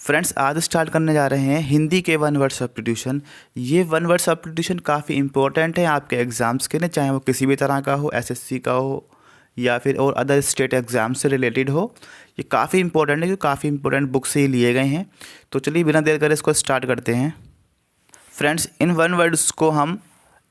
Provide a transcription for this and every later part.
Friends, आज start करने जा रहे हैं हिंदी के वन वर्ड सब्स्टिट्यूशन। ये वन वर्ड सब्स्टिट्यूशन काफ़ी इंपॉर्टेंट है आपके एग्ज़ाम्स के लिए, चाहे वो किसी भी तरह का हो, एसएससी का हो या फिर और अदर स्टेट एग्ज़ाम से रिलेटेड हो। ये काफ़ी इंपॉर्टेंट है क्योंकि काफ़ी इंपॉर्टेंट बुक से ही लिए गए हैं। तो चलिए बिना देर करे इसको स्टार्ट करते हैं। फ्रेंड्स, इन वन वर्ड्स को हम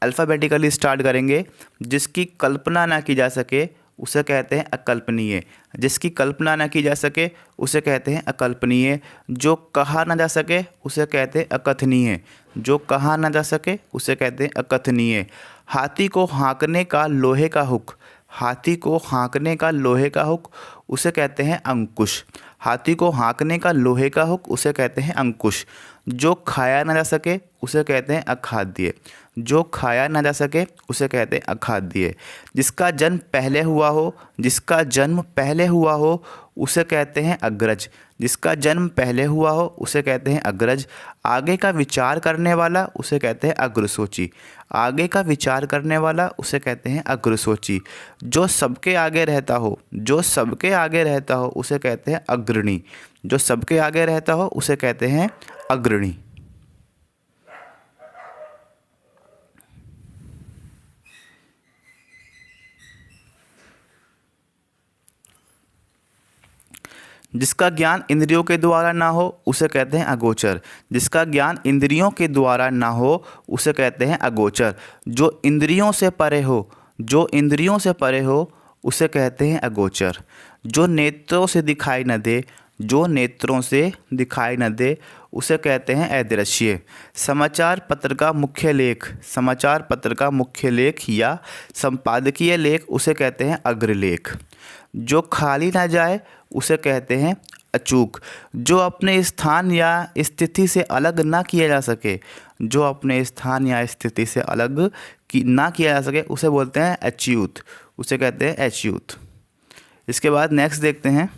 अल्फ़ाबेटिकली स्टार्ट करेंगे। जिसकी कल्पना ना की जा सके उसे कहते हैं अकल्पनीय। जिसकी कल्पना ना की जा सके उसे कहते हैं अकल्पनीय। जो कहा ना जा सके उसे कहते हैं अकथनीय। जो कहा ना जा सके उसे कहते हैं अकथनीय। हाथी को हाँकने का लोहे का हुक। हाथी को हाँकने का लोहे का हुक उसे कहते हैं अंकुश। हाथी को हाँकने का लोहे का हुक उसे कहते हैं अंकुश। जो खाया ना जा सके उसे कहते हैं अखाद्य। जो खाया ना जा सके उसे कहते हैं अखाद्य। जिसका जन्म पहले हुआ हो, जिसका जन्म पहले हुआ हो उसे कहते हैं अग्रज। जिसका जन्म पहले हुआ हो उसे कहते हैं अग्रज। आगे का विचार करने वाला उसे कहते हैं अग्रसोची। आगे का विचार करने वाला उसे कहते हैं अग्रसोची। जो सबके आगे रहता हो, जो सबके आगे रहता हो उसे कहते हैं अग्रणी। जो सबके आगे रहता हो उसे कहते हैं अग्रणी। जिसका ज्ञान इंद्रियों के द्वारा ना हो उसे कहते हैं अगोचर। जिसका ज्ञान इंद्रियों के द्वारा ना हो उसे कहते हैं अगोचर। जो इंद्रियों से परे हो, जो इंद्रियों से परे हो उसे कहते हैं अगोचर। जो नेत्रों से दिखाई न दे, जो नेत्रों से दिखाई न दे उसे कहते हैं अदृश्य। समाचार पत्र का मुख्य लेख, समाचार पत्र का मुख्य लेख या संपादकीय लेख उसे कहते हैं अग्रलेख। जो खाली ना जाए उसे कहते हैं अचूक। जो अपने स्थान या स्थिति से अलग ना किया जा सके, जो अपने स्थान या स्थिति से अलग ना किया जा सके उसे बोलते हैं अच्युत। उसे कहते हैं अच्युत। इसके बाद नेक्स्ट देखते हैं।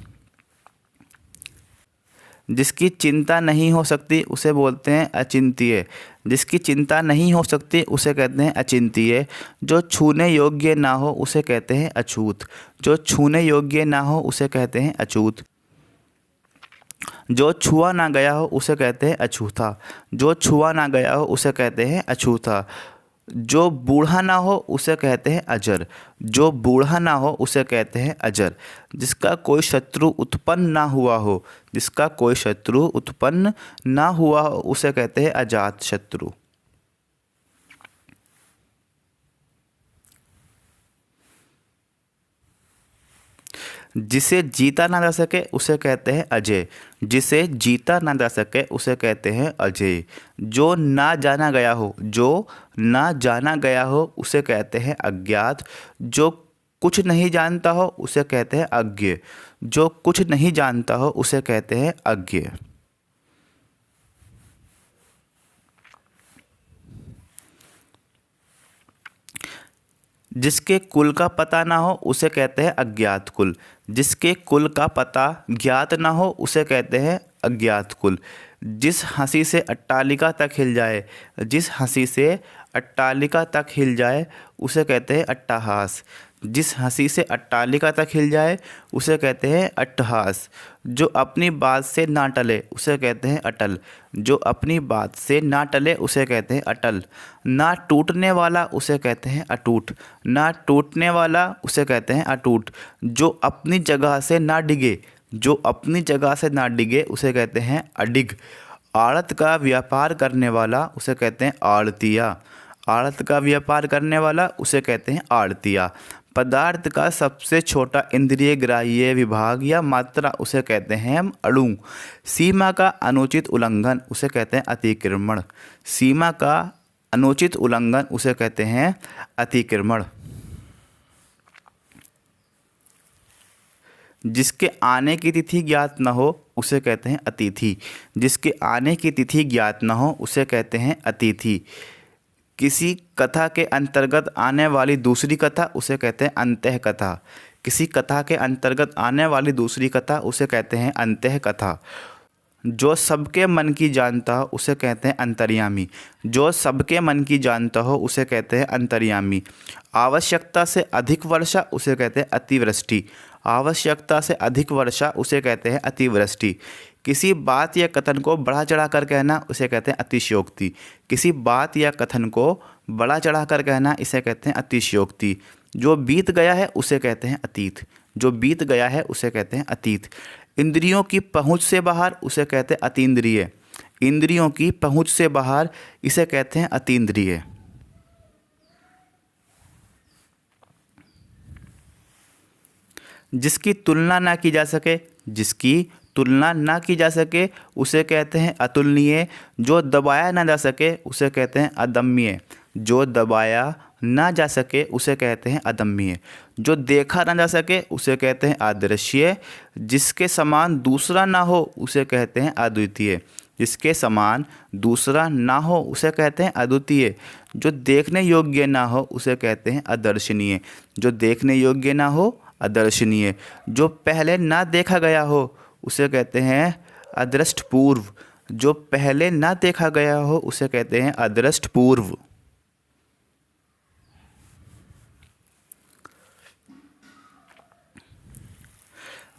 जिसकी चिंता नहीं हो सकती उसे बोलते हैं अचिंत्य। जिसकी चिंता नहीं हो सकती उसे कहते हैं अचिंत्य। जो छूने योग्य ना हो उसे कहते हैं अछूत। जो छूने योग्य ना हो उसे कहते हैं अछूत। जो छुआ ना गया हो उसे कहते हैं अछूता। जो छुआ ना गया हो उसे कहते हैं अछूता। जो बूढ़ा ना हो उसे कहते हैं अजर। जो बूढ़ा ना हो उसे कहते हैं अजर। जिसका कोई शत्रु उत्पन्न ना हुआ हो, जिसका कोई शत्रु उत्पन्न ना हुआ हो उसे कहते हैं अजात शत्रु। जिसे जीता ना जा सके उसे कहते हैं अजय। जिसे जीता ना जा सके उसे कहते हैं अजय। जो ना जाना गया हो, जो ना जाना गया हो उसे कहते हैं अज्ञात। जो कुछ नहीं जानता हो उसे कहते हैं अज्ञ। जो कुछ नहीं जानता हो उसे कहते हैं अज्ञ। जिसके कुल का पता ना हो उसे कहते हैं अज्ञात कुल। जिसके कुल का पता ज्ञात ना हो उसे कहते हैं अज्ञात कुल। जिस हंसी से अट्टालिका तक हिल जाए, जिस हंसी से अट्टालिका तक हिल जाए उसे कहते हैं अट्टहास। जिस हंसी से अट्टालिका तक हिल जाए उसे कहते हैं अट्टहास। जो अपनी बात से ना टले उसे कहते हैं अटल। जो अपनी बात से ना टले उसे कहते हैं अटल। ना टूटने वाला उसे कहते हैं अटूट। ना टूटने वाला उसे कहते हैं अटूट। जो अपनी जगह से ना डिगे, जो अपनी जगह से ना डिगे उसे कहते हैं अडिग। आड़त का व्यापार करने वाला उसे कहते हैं आड़तिया। आड़त का व्यापार करने वाला उसे कहते हैं आड़तिया। पदार्थ का सबसे छोटा इंद्रिय ग्राह्य विभाग या मात्रा उसे कहते हैं हम अणु। सीमा का अनुचित उल्लंघन उसे कहते हैं अतिक्रमण। सीमा का अनुचित उल्लंघन उसे कहते हैं अतिक्रमण। जिसके आने की तिथि ज्ञात न हो उसे कहते हैं अतिथि। जिसके आने की तिथि ज्ञात न हो उसे कहते हैं अतिथि। किसी कथा के अंतर्गत आने वाली दूसरी कथा उसे कहते हैं अंतः कथा। किसी कथा के अंतर्गत आने वाली दूसरी कथा उसे कहते हैं अंतः कथा। जो सबके मन की जानता हो उसे कहते हैं अंतर्यामी। जो सबके मन की जानता हो उसे कहते हैं अंतर्यामी। आवश्यकता से अधिक वर्षा उसे कहते हैं अतिवृष्टि। आवश्यकता से अधिक वर्षा उसे कहते हैं अतिवृष्टि। किसी बात या कथन को बढ़ा चढ़ा कर कहना उसे कहते हैं अतिशयोक्ति। किसी बात या कथन को बढ़ा चढ़ा कर कहना इसे कहते हैं अतिशयोक्ति। जो बीत गया है उसे कहते हैं अतीत। जो बीत गया है उसे कहते हैं अतीत। इंद्रियों की पहुंच से बाहर उसे कहते हैं अतीन्द्रिय। इंद्रियों की पहुंच से बाहर इसे कहते हैं अतीन्द्रिय। जिसकी तुलना ना की जा सके, जिसकी तुलना ना की जा सके उसे कहते हैं अतुलनीय। जो दबाया ना जा सके उसे कहते हैं अदम्य। जो दबाया ना जा सके उसे कहते हैं अदम्य। जो देखा ना जा सके उसे कहते हैं अदृश्य। जिसके समान दूसरा ना हो उसे कहते हैं अद्वितीय। जिसके समान दूसरा ना हो उसे कहते हैं अद्वितीय। जो देखने योग्य ना हो उसे कहते हैं अदर्शनीय। जो देखने योग्य ना हो अदर्शनीय। जो पहले ना देखा गया हो उसे कहते हैं अदृष्ट पूर्व। जो पहले ना देखा गया हो उसे कहते हैं अदृष्ट पूर्व।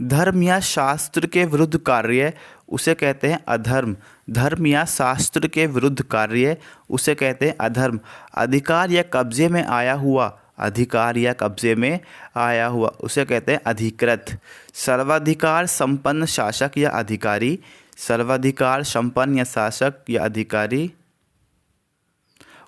धर्म या शास्त्र के विरुद्ध कार्य उसे कहते हैं अधर्म। धर्म या शास्त्र के विरुद्ध कार्य उसे कहते हैं अधर्म। अधिकार या कब्जे में आया हुआ, अधिकार या कब्जे में आया हुआ उसे कहते हैं अधिकृत। सर्वाधिकार संपन्न शासक या अधिकारी, सर्वाधिकार संपन्न या शासक या अधिकारी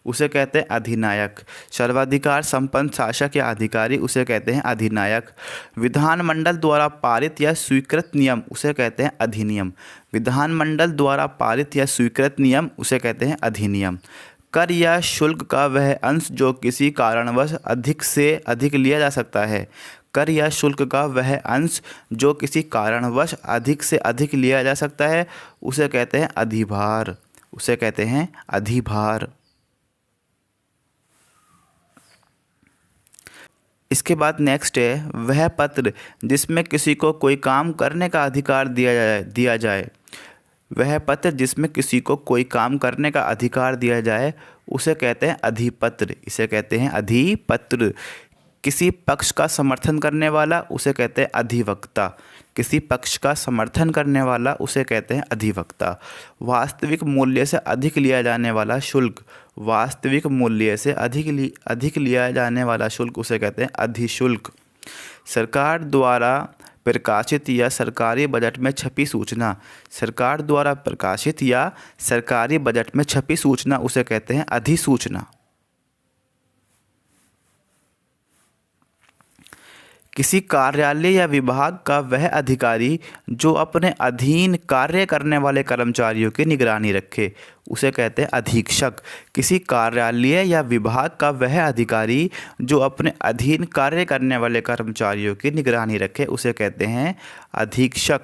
उसे कहते हैं अधिनायक। सर्वाधिकार संपन्न शासक या अधिकारी उसे कहते हैं अधिनायक। विधानमंडल द्वारा पारित या स्वीकृत नियम उसे कहते हैं अधिनियम। विधानमंडल द्वारा पारित या स्वीकृत नियम उसे कहते हैं अधिनियम। कर या शुल्क का वह अंश जो किसी कारणवश अधिक से अधिक लिया जा सकता है। कर या शुल्क का वह अंश जो किसी कारणवश अधिक से अधिक लिया जा सकता है उसे कहते हैं अधिभार। उसे कहते हैं अधिभार। इसके बाद नेक्स्ट है वह पत्र जिसमें किसी को कोई काम करने का अधिकार दिया जाए। वह पत्र जिसमें किसी को कोई काम करने का अधिकार दिया जाए उसे कहते हैं अधिपत्र। इसे कहते हैं अधिपत्र। किसी पक्ष का समर्थन करने वाला उसे कहते हैं अधिवक्ता। किसी पक्ष का समर्थन करने वाला उसे कहते हैं अधिवक्ता। वास्तविक मूल्य से अधिक लिया जाने वाला शुल्क, वास्तविक मूल्य से अधिक लिया जाने वाला शुल्क उसे कहते हैं अधिशुल्क। सरकार द्वारा प्रकाशित या सरकारी बजट में छपी सूचना, सरकार द्वारा प्रकाशित या सरकारी बजट में छपी सूचना उसे कहते हैं अधिसूचना। किसी कार्यालय या विभाग का वह अधिकारी जो अपने अधीन कार्य करने वाले कर्मचारियों की निगरानी रखे उसे कहते हैं अधीक्षक। किसी कार्यालय या विभाग का वह अधिकारी जो अपने अधीन कार्य करने वाले कर्मचारियों की निगरानी रखे उसे कहते हैं अधीक्षक।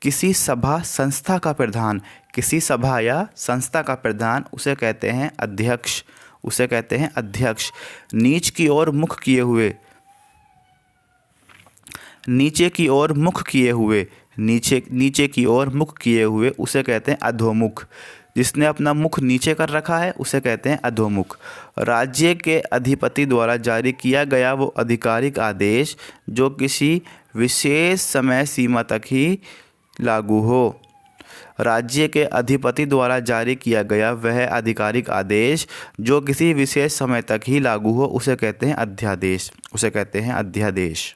किसी सभा संस्था का प्रधान, किसी सभा या संस्था का प्रधान उसे कहते हैं अध्यक्ष। उसे कहते हैं अध्यक्ष। नीच की ओर मुख किए हुए, नीचे की ओर मुख किए हुए, नीचे की ओर मुख किए हुए उसे कहते हैं अधोमुख। जिसने अपना मुख नीचे कर रखा है उसे कहते हैं अधोमुख। राज्य के अधिपति द्वारा जारी किया गया वो आधिकारिक आदेश जो किसी विशेष समय सीमा तक ही लागू हो। राज्य के अधिपति द्वारा जारी किया गया वह आधिकारिक आदेश जो किसी विशेष समय तक ही लागू हो उसे कहते हैं अध्यादेश। उसे कहते हैं अध्यादेश।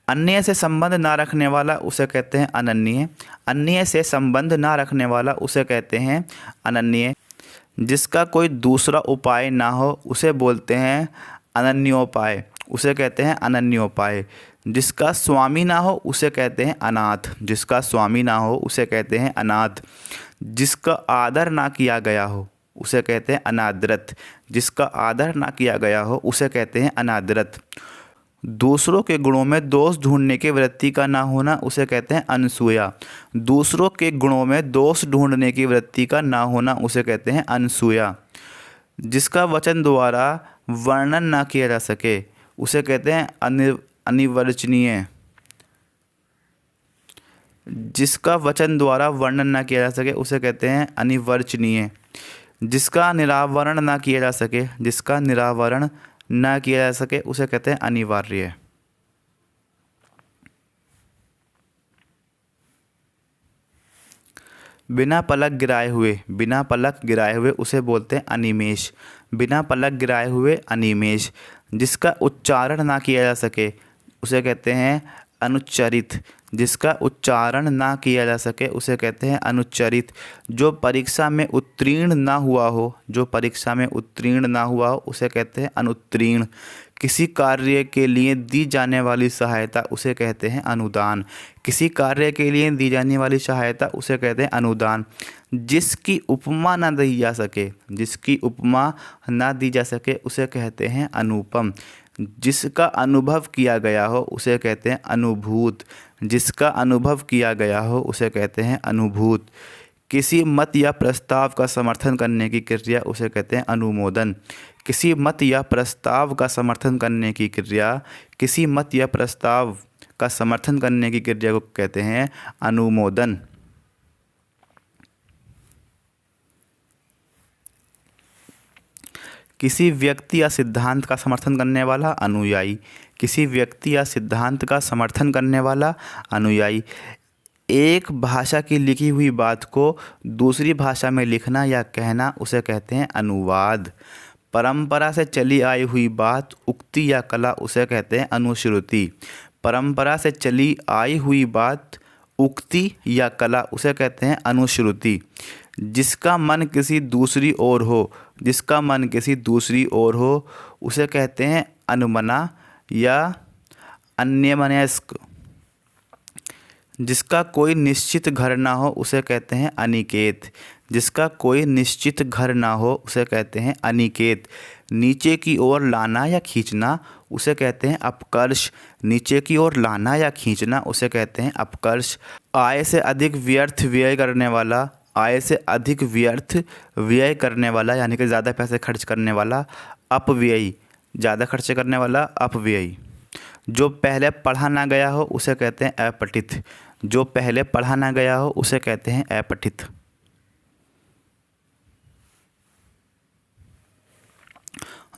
अन्य से संबंध ना रखने वाला उसे कहते हैं अनन्य। अन्य से संबंध ना रखने वाला उसे कहते हैं अनन्य। जिसका कोई दूसरा उपाय ना हो उसे बोलते हैं अनन्योपाय। उसे कहते हैं अनन्योपाय। जिसका स्वामी ना हो उसे कहते हैं अनाथ। जिसका स्वामी ना हो उसे कहते हैं अनाथ। जिसका आदर ना किया गया हो उसे कहते हैं अनादरत। जिसका आदर ना किया गया हो उसे कहते हैं अनादरत। दूसरों के गुणों में दोष ढूंढने की वृत्ति का ना होना उसे कहते हैं अनसूया। दूसरों के गुणों में दोष ढूंढने की वृत्ति का ना होना उसे कहते हैं अनसूया। जिसका वचन द्वारा वर्णन ना किया जा सके उसे कहते हैं अनिर्वचनीय। जिसका वचन द्वारा वर्णन ना किया जा सके उसे कहते हैं अनिर्वचनीय। जिसका निरावरण ना किया जा सके, जिसका निरावरण ना किया जा सके उसे कहते हैं अनिवार्य। बिना पलक गिराए हुए उसे बोलते हैं अनिमेष। बिना पलक गिराए हुए अनिमेष। जिसका उच्चारण ना किया जा सके उसे कहते हैं अनुच्चरित। जिसका उच्चारण ना किया जा सके उसे कहते हैं अनुच्चरित। जो परीक्षा में उत्तीर्ण ना हुआ हो उसे कहते हैं अनुत्तीर्ण। किसी कार्य के लिए दी जाने वाली सहायता उसे कहते हैं अनुदान। किसी कार्य के लिए दी जाने वाली सहायता उसे कहते हैं अनुदान। जिसकी उपमा ना दी जा सके उसे कहते हैं अनुपम। जिसका अनुभव किया गया हो उसे कहते हैं अनुभूत। जिसका अनुभव किया गया हो उसे कहते हैं अनुभूत। किसी मत या प्रस्ताव का समर्थन करने की क्रिया उसे कहते हैं अनुमोदन। किसी मत या प्रस्ताव का समर्थन करने की क्रिया को कहते हैं अनुमोदन। किसी व्यक्ति या सिद्धांत का समर्थन करने वाला अनुयायी। एक भाषा की लिखी हुई बात को दूसरी भाषा में लिखना या कहना उसे कहते हैं अनुवाद। परंपरा से चली आई हुई बात, उक्ति या कला उसे कहते हैं अनुश्रुति। परंपरा से चली आई हुई बात, उक्ति या कला उसे कहते हैं अनुश्रुति। जिसका मन किसी दूसरी ओर हो उसे कहते हैं अनुमना या अन्यमनस्क। जिसका कोई निश्चित घर ना हो उसे कहते हैं अनिकेत। नीचे की ओर लाना या खींचना उसे कहते हैं अपकर्ष। आय से अधिक व्यर्थ व्यय करने वाला यानी कि ज़्यादा पैसे खर्च करने वाला अपव्ययी। जो पहले पढ़ा ना गया हो उसे कहते हैं अपठित।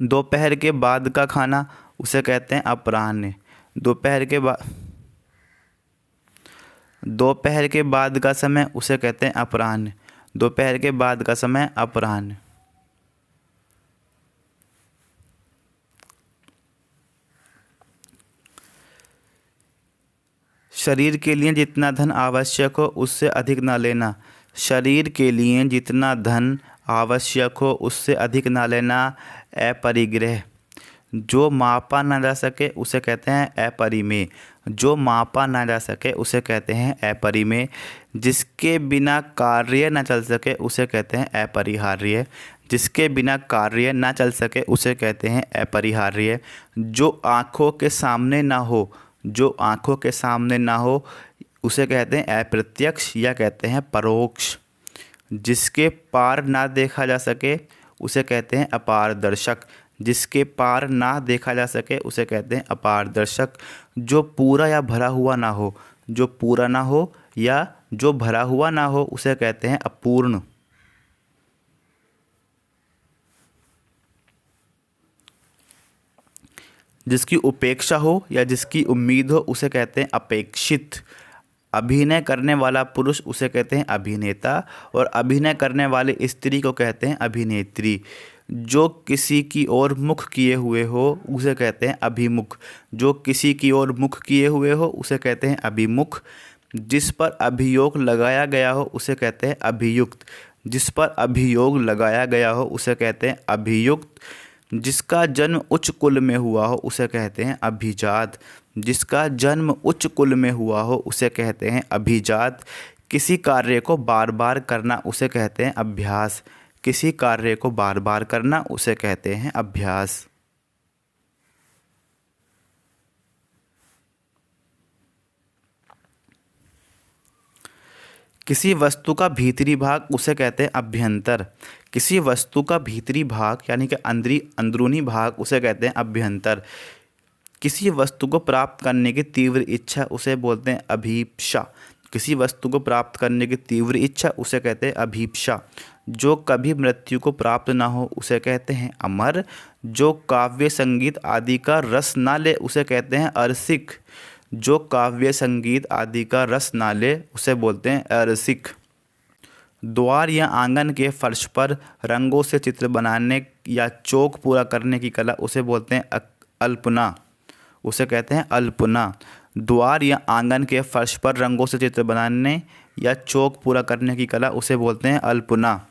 दोपहर के बाद का खाना उसे कहते हैं अपराह्न। दोपहर के बाद का समय उसे कहते हैं अपराह्न। शरीर के लिए जितना धन आवश्यक हो उससे अधिक ना लेना। अपरिग्रह। जो मापा ना जा सके उसे कहते हैं अपरिमेय। जिसके बिना कार्य न चल सके उसे कहते हैं अपरिहार्य। जो आँखों के सामने ना हो उसे कहते हैं अप्रत्यक्ष या कहते हैं परोक्ष। जिसके पार ना देखा जा सके उसे कहते हैं अपारदर्शक। जो पूरा या भरा हुआ ना हो उसे कहते हैं अपूर्ण। जिसकी उपेक्षा हो या जिसकी उम्मीद हो उसे कहते हैं अपेक्षित। अभिनय करने वाला पुरुष उसे कहते हैं अभिनेता और अभिनय करने वाली स्त्री को कहते हैं अभिनेत्री। जो किसी की ओर मुख किए हुए हो उसे कहते हैं अभिमुख। जिस पर अभियोग लगाया गया हो उसे कहते हैं अभियुक्त। जिसका जन्म उच्च कुल में हुआ हो उसे कहते हैं अभिजात। किसी कार्य को बार बार करना उसे कहते हैं अभ्यास। किसी वस्तु का भीतरी भाग उसे कहते हैं अभ्यंतर। यानी कि अंदरूनी भाग उसे कहते हैं अभ्यंतर। किसी वस्तु को प्राप्त करने की तीव्र इच्छा उसे बोलते हैं अभीप्सा। जो कभी मृत्यु को प्राप्त ना हो उसे कहते हैं अमर। जो काव्य संगीत आदि का रस ना ले उसे कहते हैं अरसिक। जो काव्य संगीत आदि का रस ना ले उसे बोलते हैं अरसिक। द्वार या आंगन के फर्श पर रंगों से चित्र बनाने या चौक पूरा करने की कला उसे बोलते हैं अल्पना। उसे कहते हैं अल्पना। द्वार या आंगन के फर्श पर रंगों से चित्र बनाने या चौक पूरा करने की कला उसे बोलते हैं अल्पना।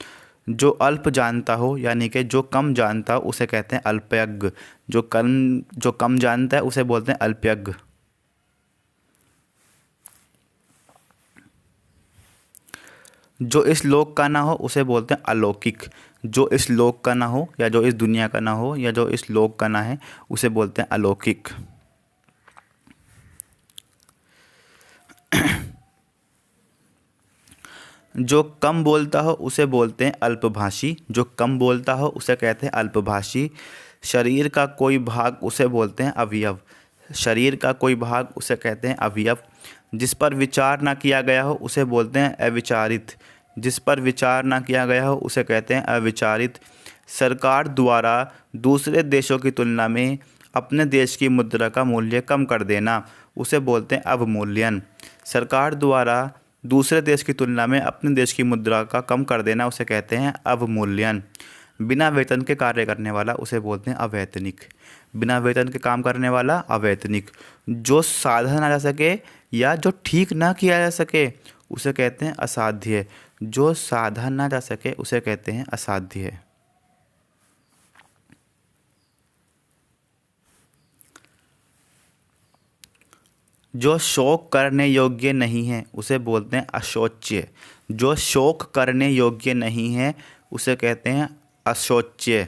जो अल्प जानता हो यानी कि जो कम जानता हो उसे कहते हैं अल्पज्ञ। जो कम जानता है उसे बोलते हैं अल्पज्ञ। जो इस लोक का ना हो उसे बोलते हैं अलौकिक। जो इस लोक का ना हो या जो इस दुनिया का ना हो या जो इस लोक का ना है उसे बोलते हैं अलौकिक। जो कम बोलता हो उसे बोलते हैं अल्पभाषी। जो कम बोलता हो उसे कहते हैं अल्पभाषी। शरीर का कोई भाग उसे बोलते हैं अवयव। शरीर का कोई भाग उसे कहते हैं अवयव। जिस पर विचार ना किया गया हो उसे बोलते हैं अविचारित। जिस पर विचार ना किया गया हो उसे कहते हैं अविचारित। सरकार द्वारा दूसरे देशों की तुलना में अपने देश की मुद्रा का मूल्य कम कर देना उसे बोलते हैं अवमूल्यन। सरकार द्वारा दूसरे देश की तुलना में अपने देश की मुद्रा का कम कर देना उसे कहते हैं अवमूल्यन। बिना वेतन के कार्य करने वाला उसे बोलते हैं अवैतनिक। बिना वेतन के काम करने वाला अवैतनिक। जो साधा ना जा सके या जो ठीक ना किया जा सके उसे कहते हैं असाध्य। जो साधा ना जा सके उसे कहते हैं असाध्य। जो शोक करने योग्य नहीं है उसे बोलते हैं अशोच्य। जो शोक करने योग्य नहीं है उसे कहते हैं अशोच्य।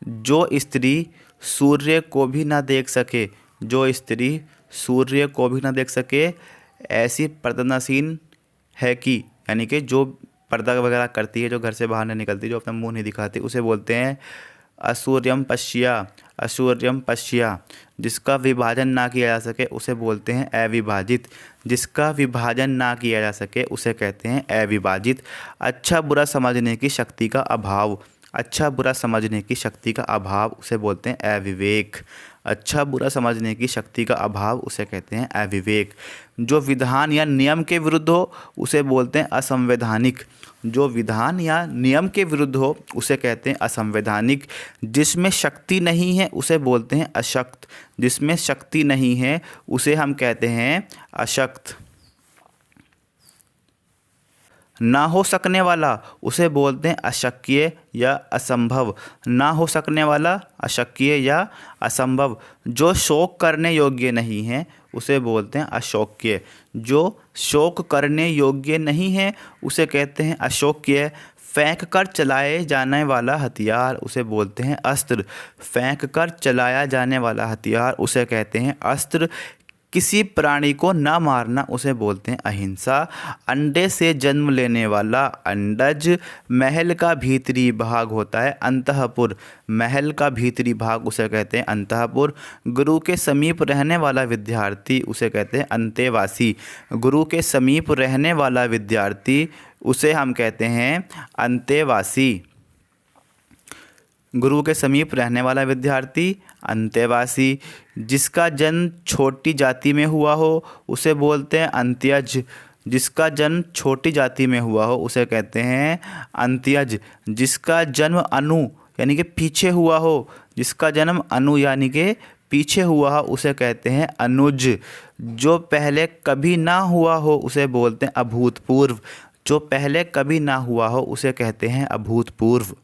जो स्त्री सूर्य को भी ना देख सके, जो स्त्री सूर्य को भी ना देख सके ऐसी पर्दानसीन है कि, यानी कि जो पर्दा वगैरह करती है, जो घर से बाहर नहीं निकलती, जो अपना मुंह नहीं दिखाती, उसे बोलते हैं असूर्यम पश्या। असूर्यम पश्या। जिसका विभाजन ना किया जा सके उसे बोलते हैं अविभाजित। जिसका विभाजन ना किया जा सके उसे कहते हैं अविभाजित। अच्छा बुरा समझने की शक्ति का अभाव। अच्छा बुरा समझने की शक्ति का अभाव उसे बोलते हैं अविवेक। अच्छा बुरा समझने की शक्ति का अभाव उसे कहते हैं अविवेक। जो विधान या नियम के विरुद्ध हो उसे बोलते हैं असंवैधानिक। जो विधान या नियम के विरुद्ध हो उसे कहते हैं असंवैधानिक। जिसमें शक्ति नहीं है उसे बोलते हैं अशक्त। जिसमें शक्ति नहीं है उसे हम कहते हैं अशक्त। ना हो सकने वाला उसे बोलते हैं अशक्य या असंभव। ना हो सकने वाला अशक्य या असंभव। जो शोक करने योग्य नहीं है उसे बोलते हैं अशोक्य। जो शोक करने योग्य नहीं है उसे कहते हैं अशोक्य। फेंक कर चलाए जाने वाला हथियार उसे बोलते हैं अस्त्र। फेंक कर चलाया जाने वाला हथियार उसे कहते हैं अस्त्र। किसी प्राणी को ना मारना उसे बोलते हैं अहिंसा। अंडे से जन्म लेने वाला अंडज। महल का भीतरी भाग होता है अंतःपुर। महल का भीतरी भाग उसे कहते हैं अंतःपुर। गुरु के समीप रहने वाला विद्यार्थी उसे कहते हैं अंतेवासी। गुरु के समीप रहने वाला विद्यार्थी उसे हम कहते हैं अंतेवासी। गुरु के समीप रहने वाला विद्यार्थी अंतेवासी। जिसका जन्म छोटी जाति में हुआ हो उसे बोलते हैं अंत्यज। जिसका जन्म छोटी जाति में हुआ हो उसे कहते हैं अंत्यज। जिसका जन्म अनु यानी कि पीछे हुआ हो, जिसका जन्म अनु यानी कि पीछे हुआ हो उसे कहते हैं अनुज। जो पहले कभी ना हुआ हो उसे बोलते हैं अभूतपूर्व। जो पहले कभी ना हुआ हो उसे कहते हैं अभूतपूर्व।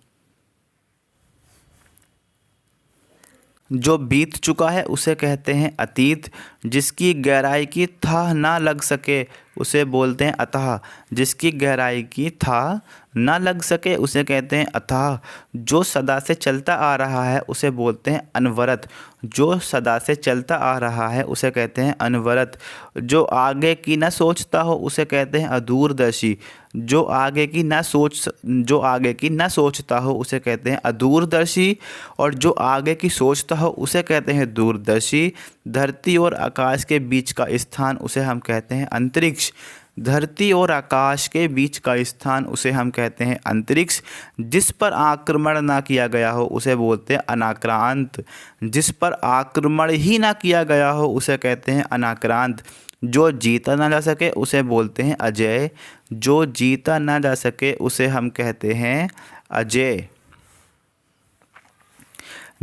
जो बीत चुका है उसे कहते हैं अतीत। जिसकी गहराई की थाह ना लग सके उसे बोलते हैं अथाह। जिसकी गहराई की थाह ना लग सके उसे कहते हैं अथाह। जो सदा से चलता आ रहा है उसे बोलते हैं अनवरत। जो सदा से चलता आ रहा है उसे कहते हैं अनवरत। जो आगे की न सोचता हो उसे कहते हैं अदूरदर्शी। जो आगे की न सोचता हो उसे कहते हैं अदूरदर्शी। और जो आगे की सोचता हो उसे कहते हैं दूरदर्शी। धरती और आकाश के बीच का स्थान उसे हम कहते हैं अंतरिक्ष। धरती और आकाश के बीच का स्थान उसे हम कहते हैं अंतरिक्ष। जिस पर आक्रमण ना किया गया हो उसे बोलते हैं अनाक्रांत। जिस पर आक्रमण ही ना किया गया हो उसे कहते हैं अनाक्रांत। जो जीता ना जा सके उसे बोलते हैं अजय। जो जीता ना जा सके उसे हम कहते हैं अजय।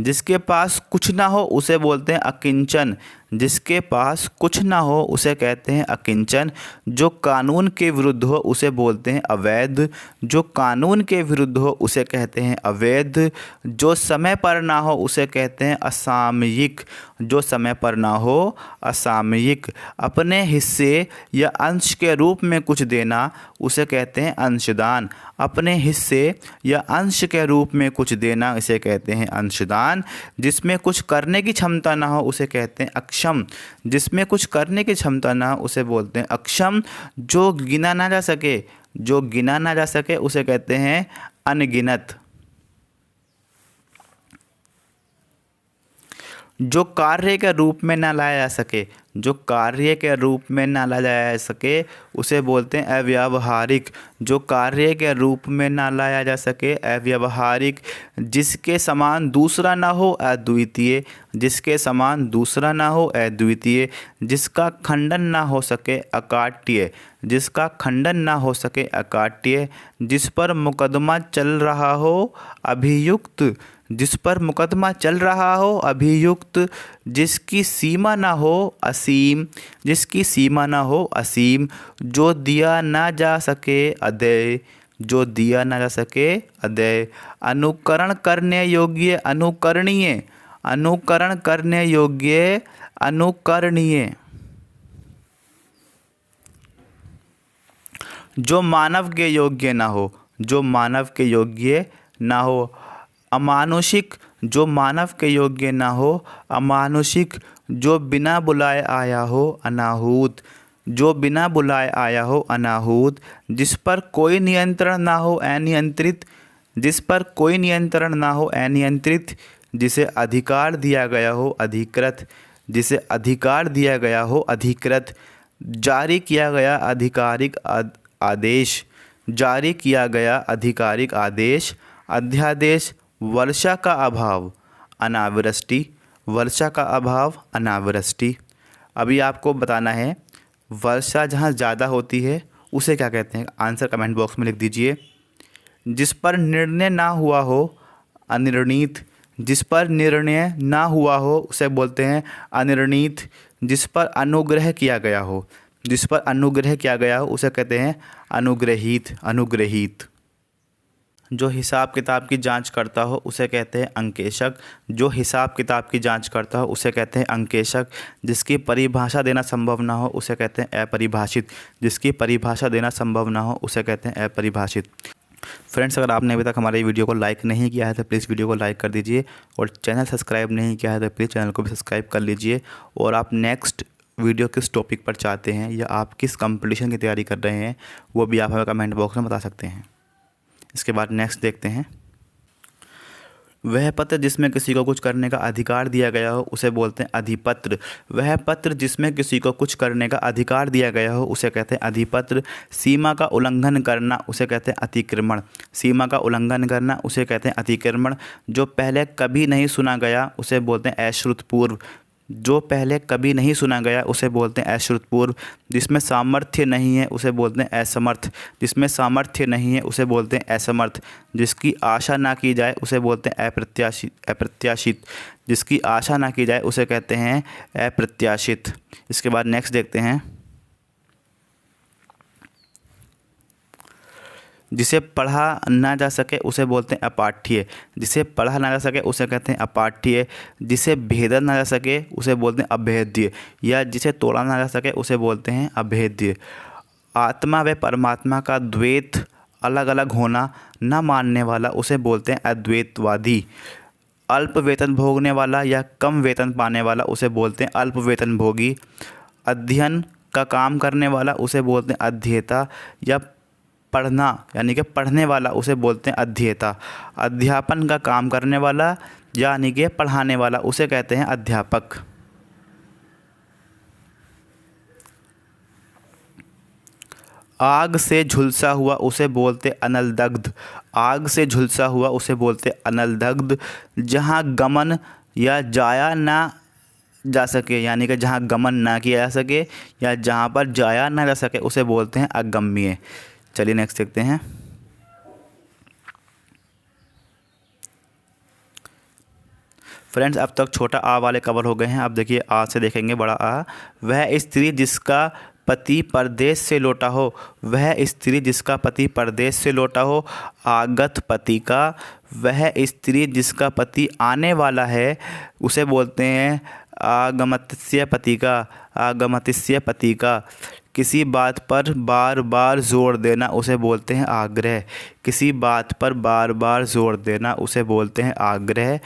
जिसके पास कुछ ना हो उसे बोलते हैं अकिंचन। जिसके पास कुछ ना हो उसे कहते हैं अकिंचन। जो कानून के विरुद्ध हो उसे बोलते हैं अवैध। जो कानून के विरुद्ध हो उसे कहते हैं अवैध। जो समय पर ना हो उसे कहते हैं असामयिक। जो समय पर ना हो असामयिक। अपने हिस्से या अंश के रूप में कुछ देना उसे कहते हैं अंशदान। अपने हिस्से या अंश के रूप में कुछ देना इसे कहते हैं अंशदान। जिसमें कुछ करने की क्षमता ना हो उसे कहते हैं अक्षम। जिसमें कुछ करने की क्षमता ना हो उसे बोलते हैं अक्षम। जो गिना ना जा सके, जो गिना ना जा सके उसे कहते हैं अनगिनत। जो कार्य के रूप में ना लाया जा सके, जो कार्य के रूप में ना लाया जा सके उसे बोलते हैं अव्यावहारिक। जो कार्य के रूप में ना लाया जा सके अव्यावहारिक। जिसके समान दूसरा ना हो अद्वितीय। जिसके समान दूसरा ना हो अद्वितीय। जिसका खंडन ना हो सके अकाट्य। जिसका खंडन ना हो सके अकाट्य। जिस पर मुकदमा चल रहा हो अभियुक्त। जिस पर मुकदमा चल रहा हो अभियुक्त। जिसकी सीमा ना हो असीम। जिसकी सीमा ना हो असीम। जो दिया ना जा सके अदेय। जो दिया ना जा सके अदेय। अनुकरण करने योग्य अनुकरणीय। अनुकरण करने योग्य अनुकरणीय। जो मानव के योग्य ना हो, जो मानव के योग्य ना हो अमानुषिक। जो मानव के योग्य ना हो अमानुषिक। जो बिना बुलाए आया हो अनाहूत। जो बिना बुलाए आया हो अनाहूत। जिस पर कोई नियंत्रण ना हो अनियंत्रित। जिस पर कोई नियंत्रण ना हो अनियंत्रित। जिसे अधिकार दिया गया हो अधिकृत। जिसे अधिकार दिया गया हो अधिकृत। जारी किया गया आधिकारिक आदेश। जारी किया गया आधिकारिक आदेश। अध्यादेश। वर्षा का अभाव अनावृष्टि। वर्षा का अभाव अनावृष्टि। अभी आपको बताना है वर्षा जहाँ ज़्यादा होती है उसे क्या कहते हैं। आंसर कमेंट बॉक्स में लिख दीजिए। जिस पर निर्णय ना हुआ हो अनिर्णीत। जिस पर निर्णय ना हुआ हो उसे बोलते हैं अनिर्णीत। जिस पर अनुग्रह किया गया हो। जिस पर अनुग्रह किया गया हो उसे कहते हैं अनुग्रहीत। अनुग्रहीत। जो हिसाब किताब की जांच करता हो उसे कहते हैं अंकेशक। जो हिसाब किताब की जांच करता हो उसे कहते हैं अंकेशक। जिसकी परिभाषा देना संभव ना हो उसे कहते हैं अपरिभाषित। जिसकी परिभाषा देना संभव ना हो उसे कहते हैं अपरिभाषित। फ्रेंड्स, अगर आपने अभी तक हमारे वीडियो को लाइक नहीं किया है तो प्लीज़ वीडियो को लाइक कर दीजिए और चैनल सब्सक्राइब नहीं किया है तो प्लीज़ चैनल को भी सब्सक्राइब कर लीजिए। और आप नेक्स्ट वीडियो किस टॉपिक पर चाहते हैं या आप किस कंपटीशन की तैयारी कर रहे हैं वो भी आप हमें कमेंट बॉक्स में बता सकते हैं। इसके बाद नेक्स्ट देखते हैं। वह पत्र जिसमें किसी को कुछ करने का अधिकार दिया गया हो उसे बोलते हैं अधिपत्र। वह पत्र जिसमें किसी को कुछ करने का अधिकार दिया गया हो उसे कहते हैं अधिपत्र। सीमा का उल्लंघन करना उसे कहते हैं अतिक्रमण। सीमा का उल्लंघन करना उसे कहते हैं अतिक्रमण। जो पहले कभी नहीं सुना गया उसे बोलते हैं अश्रुतपूर्व। जो पहले कभी नहीं सुना गया उसे बोलते हैं अश्रुतपूर्व। जिसमें सामर्थ्य नहीं है उसे बोलते हैं असमर्थ। जिसमें सामर्थ्य नहीं है उसे बोलते हैं असमर्थ। जिसकी आशा ना की जाए उसे बोलते हैं अप्रत्याशित। अप्रत्याशित। जिसकी आशा ना की जाए उसे कहते हैं अप्रत्याशित। इसके बाद नेक्स्ट देखते हैं। जिसे पढ़ा ना जा सके उसे बोलते हैं अपाठ्य। जिसे पढ़ा ना जा सके उसे कहते हैं अपाठ्य। जिसे भेदा ना जा सके उसे बोलते हैं अभेद्य। या जिसे तोड़ा ना जा सके उसे बोलते हैं अभेद्य। आत्मा व परमात्मा का द्वैत अलग अलग होना न मानने वाला उसे बोलते हैं अद्वैतवादी। अल्प वेतन भोगने वाला या कम वेतन पाने वाला उसे बोलते हैं अल्प वेतन भोगी। अध्ययन का काम करने वाला उसे बोलते हैं अध्येता। या पढ़ना यानी कि पढ़ने वाला उसे बोलते हैं अध्येता। अध्यापन का काम करने वाला यानी कि पढ़ाने वाला उसे कहते हैं अध्यापक। आग से झुलसा हुआ उसे बोलते अनलदग्ध। आग से झुलसा हुआ उसे बोलते अनलदग्ध। जहाँ गमन या जाया ना जा सके, यानी कि जहाँ गमन ना किया जा सके या जहाँ पर जाया ना जा सके उसे बोलते हैं अगम्य। चलिए नेक्स्ट देखते हैं। फ्रेंड्स अब तक छोटा आ वाले कवर हो गए हैं। अब देखिए आ से देखेंगे बड़ा आ। वह स्त्री जिसका पति परदेश से लौटा हो, वह स्त्री जिसका पति परदेश से लौटा हो। आगत पति का। वह स्त्री जिसका पति आने वाला है उसे बोलते हैं आगमत्स्य पति का। आगमत्स्य पति का। किसी बात पर बार बार जोर देना उसे बोलते हैं आग्रह। किसी बात पर बार बार जोर देना उसे बोलते हैं आग्रह।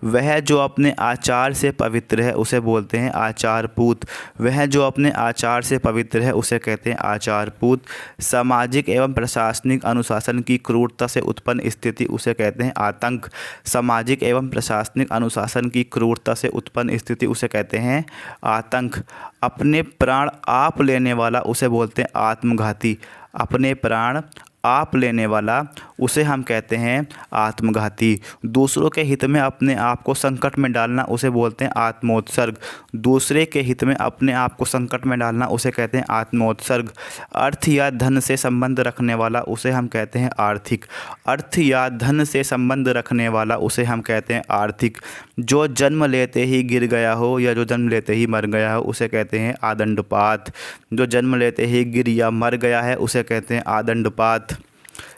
वह जो अपने आचार से पवित्र है उसे बोलते हैं आचारपूत। वह जो अपने आचार से पवित्र है उसे कहते हैं आचारपूत। सामाजिक एवं प्रशासनिक अनुशासन की क्रूरता से उत्पन्न स्थिति उसे कहते हैं आतंक। सामाजिक एवं प्रशासनिक अनुशासन की क्रूरता से उत्पन्न स्थिति उसे कहते हैं आतंक। अपने प्राण आप लेने वाला उसे बोलते हैं आत्मघाती। अपने प्राण आप लेने वाला उसे हम कहते हैं आत्मघाती। दूसरों के हित में अपने आप को संकट में डालना उसे बोलते हैं आत्मोत्सर्ग। दूसरे के हित में अपने आप को संकट में डालना उसे कहते हैं आत्मोत्सर्ग। अर्थ या धन से संबंध रखने वाला उसे हम कहते हैं आर्थिक। अर्थ या धन से संबंध रखने वाला उसे हम कहते हैं आर्थिक। जो जन्म लेते ही गिर गया हो या जो जन्म लेते ही मर गया हो उसे कहते हैं आदंडपात। जो जन्म लेते ही गिर या मर गया है उसे कहते हैं आदंडपात।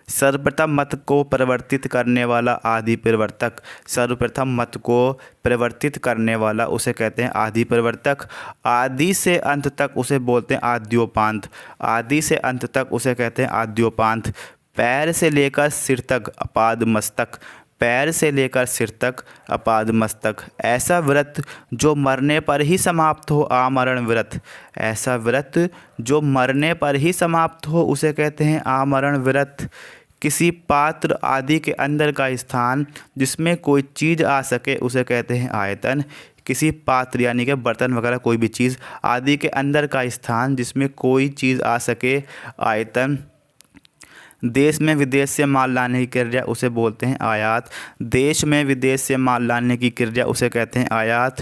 सर्वप्रथम मत को परिवर्तित करने वाला आदि परिवर्तक। सर्वप्रथम मत को परिवर्तित करने वाला उसे कहते हैं आदि परिवर्तक। आदि से अंत तक उसे बोलते हैं आद्योपांत। आदि से अंत तक उसे कहते हैं आद्योपांत। पैर से लेकर सिर तक अपाद मस्तक। पैर से लेकर सिर तक अपाद मस्तक। ऐसा व्रत जो मरने पर ही समाप्त हो आमरण व्रत। ऐसा व्रत जो मरने पर ही समाप्त हो उसे कहते हैं आमरण व्रत। किसी पात्र आदि के अंदर का स्थान जिसमें कोई चीज़ आ सके उसे कहते हैं आयतन। किसी पात्र यानी कि बर्तन वगैरह कोई भी चीज़ आदि के अंदर का स्थान जिसमें कोई चीज़ आ सके आयतन। देश में विदेश से माल लाने की क्रिया उसे बोलते हैं आयात। देश में विदेश से माल लाने की क्रिया उसे कहते हैं आयात।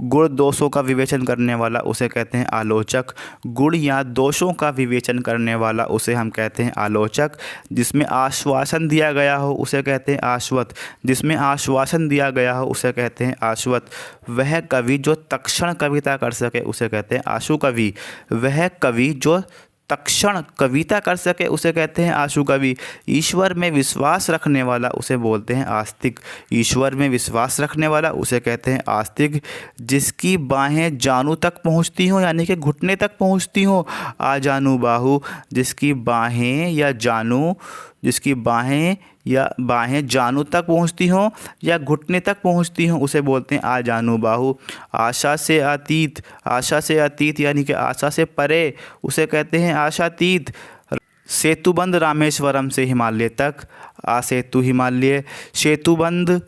गुण दोषों का विवेचन करने वाला उसे कहते हैं आलोचक। गुण या दोषों का विवेचन करने वाला उसे हम कहते हैं आलोचक। जिसमें आश्वासन दिया गया हो उसे कहते हैं आश्वत। जिसमें आश्वासन दिया गया हो उसे कहते हैं आश्वत। वह कवि जो तत्क्षण कविता कर सके उसे कहते हैं आशु कवि। वह कवि जो तत्क्षण कविता कर सके उसे कहते हैं आशु कवि। ईश्वर में विश्वास रखने वाला उसे बोलते हैं आस्तिक। ईश्वर में विश्वास रखने वाला उसे कहते हैं आस्तिक। जिसकी बाहें जानू तक पहुँचती हों यानी कि घुटने तक पहुँचती हों आ जानू बाहु। जिसकी बाहें या जानू जिसकी बाहें जानू तक पहुँचती हों या घुटने तक पहुँचती हों उसे बोलते हैं आ जानू बाहु। आशा से अतीत। आशा से अतीत यानी कि आशा से परे उसे कहते हैं आशातीत। सेतुबंध रामेश्वरम से हिमालय तक आ सेतु हिमालय। सेतुबंध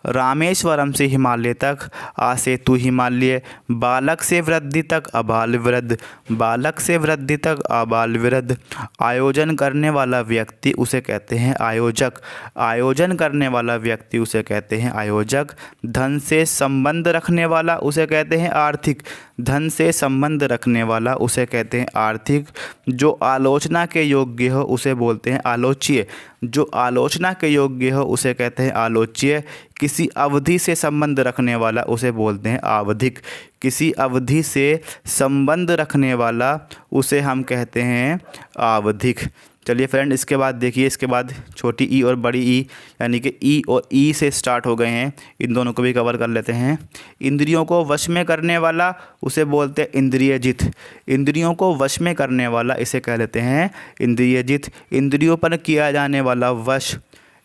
रामेश्वरम से हिमालय तक आ सेतु हिमालय। बालक से वृद्धि तक अबाल वृद्ध। बालक से वृद्धि तक अबाल वृद्ध। आयोजन करने वाला व्यक्ति उसे कहते हैं आयोजक। आयोजन करने वाला व्यक्ति उसे कहते हैं आयोजक। धन से संबंध रखने वाला उसे कहते हैं आर्थिक। धन से संबंध रखने वाला उसे कहते हैं आर्थिक। जो आलोचना के योग्य हो उसे बोलते हैं आलोच्य। जो आलोचना के योग्य हो उसे कहते हैं आलोच्य। किसी अवधि से संबंध रखने वाला उसे बोलते हैं आवधिक। किसी अवधि से संबंध रखने वाला उसे हम कहते हैं आवधिक। चलिए फ्रेंड इसके बाद देखिए, इसके बाद छोटी ई और बड़ी ई यानी कि ई और ई से स्टार्ट हो गए हैं, इन दोनों को भी कवर कर लेते हैं। इंद्रियों को वश में करने वाला उसे बोलते हैं इंद्रियजित। इंद्रियों को वश में करने वाला इसे कह लेते हैं इंद्रियजित। इंद्रियों पर किया जाने वाला वश,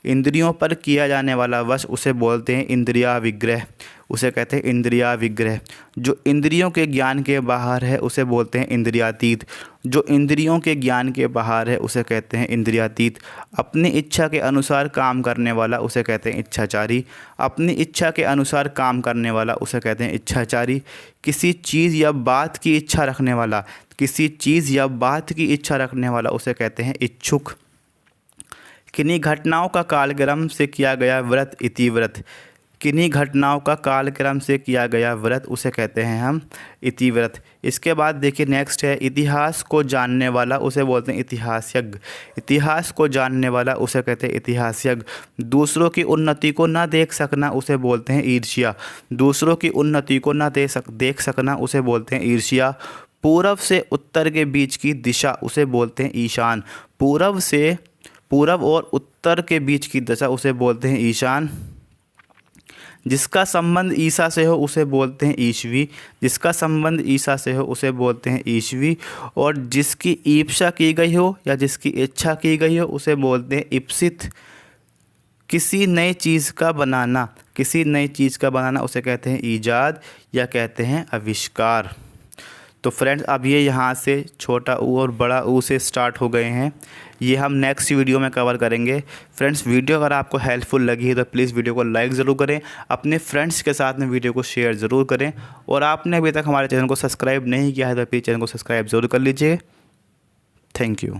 इंद्रियों पर किया जाने वाला वश उसे बोलते हैं इंद्रिया विग्रह। उसे कहते हैं इंद्रिया विग्रह। जो इंद्रियों के ज्ञान के बाहर है उसे बोलते हैं इंद्रियातीत। जो इंद्रियों के ज्ञान के बाहर है उसे कहते हैं इंद्रियातीत। अपनी इच्छा के अनुसार काम करने वाला उसे कहते हैं इच्छाचारी। अपनी इच्छा के अनुसार काम करने वाला उसे कहते हैं इच्छाचारी। किसी चीज़ या बात की इच्छा रखने वाला, किसी चीज़ या बात की इच्छा रखने वाला उसे कहते हैं इच्छुक। किन्हीं घटनाओं का कालक्रम से किया गया व्रत इतिव्रत। किन्हीं घटनाओं का कालक्रम से किया गया व्रत उसे कहते हैं हम इतिव्रत। इसके बाद देखिए नेक्स्ट है इतिहास को जानने वाला उसे बोलते हैं इतिहासज्ञ। इतिहास को जानने वाला उसे कहते हैं इतिहासज्ञ। दूसरों की उन्नति को ना देख सकना उसे बोलते हैं ईर्ष्या। दूसरों की उन्नति को ना देख सकना उसे बोलते हैं ईर्ष्या। पूर्व से उत्तर के बीच की दिशा उसे बोलते हैं ईशान। पूर्व और उत्तर के बीच की दिशा उसे बोलते हैं ईशान। जिसका संबंध ईसा से हो उसे बोलते हैं ईशवी। जिसका संबंध ईसा से हो उसे बोलते हैं ईशवी। और जिसकी ईप्सा की गई हो या जिसकी इच्छा की गई हो उसे बोलते हैं इप्सित। किसी नई चीज़ का बनाना, किसी नई चीज़ का बनाना उसे कहते हैं ईजाद या कहते हैं आविष्कार। तो फ्रेंड्स अब ये यहाँ से छोटा ऊ और बड़ा ऊ से स्टार्ट हो गए हैं, ये हम नेक्स्ट वीडियो में कवर करेंगे। फ्रेंड्स वीडियो अगर आपको हेल्पफुल लगी है तो प्लीज़ वीडियो को लाइक ज़रूर करें, अपने फ्रेंड्स के साथ में वीडियो को शेयर ज़रूर करें। और आपने अभी तक हमारे चैनल को सब्सक्राइब नहीं किया है तो प्लीज़ चैनल को सब्सक्राइब ज़रूर कर लीजिए। Thank you.